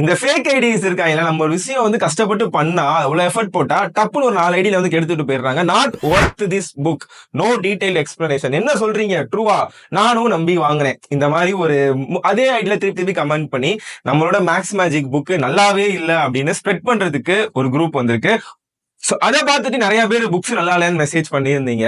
இந்த fake IDs இருக்காங்க, நம்ம ஒரு விஷயம் வந்து கஷ்டப்பட்டு பண்ணா அவ்வளவு எஃபர்ட் போட்டா டப்புன்னு ஒரு 4 ஐடியில வந்து கெடுத்துட்டு போயிடுறாங்க. Not worth this book, no detail explanation. என்ன சொல்றீங்க, ட்ரூவா? நானும் நம்பி வாங்கினேன். இந்த மாதிரி ஒரு அதே ஐடியில திருப்பி திருப்பி கமெண்ட் பண்ணி நம்மளோட மேக்ஸ் மேஜிக் புக் நல்லாவே இல்லை அப்படின்னு ஸ்ப்ரெட் பண்றதுக்கு ஒரு குரூப் வந்திருக்கு. அதை பார்த்துட்டு நிறைய பேர் புக்ஸ் நல்லா இல்லைன்னு மெசேஜ் பண்ணியிருந்தீங்க.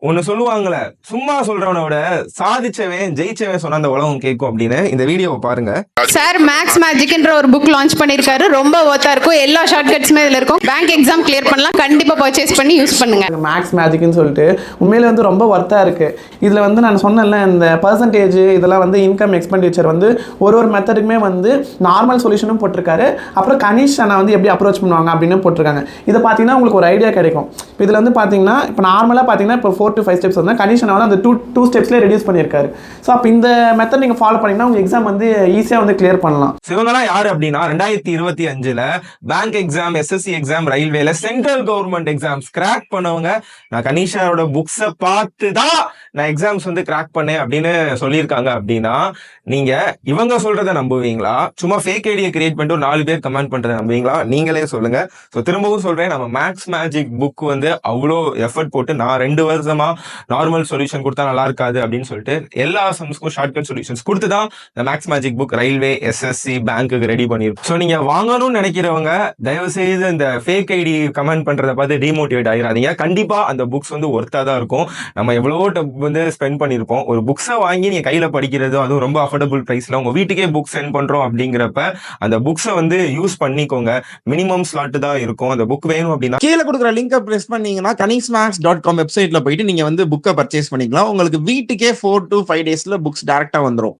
ஒன்னு சொல்லுவாங்கல்ல, சும்மா சொல்றவனை விட சாதிச்சவன் ஜெயிச்சவன் சொன்ன அந்த உலகம் கேட்கும் அப்படின்னு. இந்த வீடியோவை பாருங்க. சார் மேக்ஸ் மேஜிக்ன்ற ஒரு புக் லான்ச் பண்ணிருக்காரு. ரொம்ப ஒர்த்தா இருக்கும். எல்லா ஷார்ட்கட்ஸுமே இதுல இருக்கும். பேங்க் எக்ஸாம் கிளியர் பண்ணலாம். கண்டிப்பா பர்ச்சேஸ் பண்ணி யூஸ் பண்ணுங்க. மேக்ஸ் மேஜிக்னு சொல்லிட்டு உண்மையில வந்து ரொம்ப ஒர்த்தா இருக்கு. இதுல வந்து நான் சொன்னேன்ல, இந்த பர்சன்டேஜ் இதெல்லாம் வந்து இன்கம் எக்ஸ்பெண்டிச்சர் வந்து ஒரு மெத்தடுக்குமே வந்து நார்மல் சொல்யூஷனும் போட்டிருக்காரு. அப்புறம் கனிஷ் அண்ணா வந்து எப்படி அப்ரோச் பண்ணுவாங்க அப்படின்னு போட்டிருக்காங்க. இதை பார்த்தீங்கன்னா உங்களுக்கு ஒரு ஐடியா கிடைக்கும். இப்போ இதில் வந்து பார்த்தீங்கன்னா இப்போ நார்மலாக பார்த்தீங்கன்னா இப்போ 4 to 5 ஸ்டெப்ஸ் வந்து கண்டிஷனை வந்து அந்த டூ ஸ்டெப்ஸ்லேயே ரெடியூஸ் பண்ணியிருக்காரு. ஸோ அப்போ இந்த மெத்தட் நீங்கள் ஃபாலோ பண்ணிங்கன்னா உங்கள் எக்ஸாம் வந்து ஈஸியாக வந்து கிளியர் பண்ணலாம். இவங்கலாம் யாரு அப்படின்னா 2025 பேங்க் எக்ஸாம், எஸ்எஸ்சி எக்ஸாம், ரயில்வேல சென்ட்ரல் கவர்மெண்ட் எக்ஸாம்ஸ் கிராக் பண்ணவங்க. நான் கனிஷாவோட புக்ஸை பார்த்து தான் நான் எக்ஸாம்ஸ் வந்து கிராக் பண்ணேன் அப்படின்னு சொல்லியிருக்காங்க. அப்படின்னா நீங்க இவங்க சொல்றதை நம்புவீங்களா? சும்மா ஃபேக் ஐடியை கிரியேட் பண்ணிட்டு 4 பேர் கமெண்ட் பண்றதை நம்புவீங்களா? நீங்களே சொல்லுங்க. ஸோ திரும்பவும் சொல்றேன், நம்ம மேக்ஸ் மேஜிக் புக் வந்து அவ்வளோ எஃபர்ட் போட்டு நான் 2 வருஷமா நார்மல் சொல்யூஷன் கொடுத்தா நல்லா இருக்காது அப்படின்னு சொல்லிட்டு எல்லா சம்ஸ்க்கும் ஷார்ட்கட் சொல்யூஷன்ஸ் கொடுத்து தான் இந்த maths magic book railway, SSC, பேங்க்குக்கு ரெடி பண்ணிருக்கோம். ஸோ நீங்க வாங்கணும்னு நினைக்கிறவங்க தயவு செய்து இந்த ஃபேக் ஐடி கமெண்ட் பண்றதை பார்த்து டிமோட்டிவேட் ஆகிடாதீங்க. கண்டிப்பா அந்த புக்ஸ் வந்து ஒர்த்தா தான் இருக்கும். நம்ம எவ்வளவோ வந்து ஸ்பெண்ட் பண்ணிருப்போம். ஒரு புக்ஸை வாங்கி நீங்க கையில படிக்கிறதும் அதுவும் ரொம்ப அஃபோர்டபுள் பிரைஸ்ல உங்க வீட்டுக்கே புக் சென்ட் பண்றோம் அப்படிங்கிறப்ப அந்த புக்ஸை வந்து யூஸ் பண்ணிக்கோங்க. மினிமம் ஸ்லாட் தான் இருக்கும். அந்த புக் வேணும் அப்படின்னா கீழே கொடுக்குற லிங்கை பிரஸ் பண்ணீங்கன்னா kanishmax.com வெப்சைட்ல போயிட்டு நீங்க வந்து புக்கை பர்ச்சேஸ் பண்ணிக்கலாம். உங்களுக்கு வீட்டுக்கே 4 to 5 டேஸ்ல புக்ஸ் டைரக்டா வந்துடும்.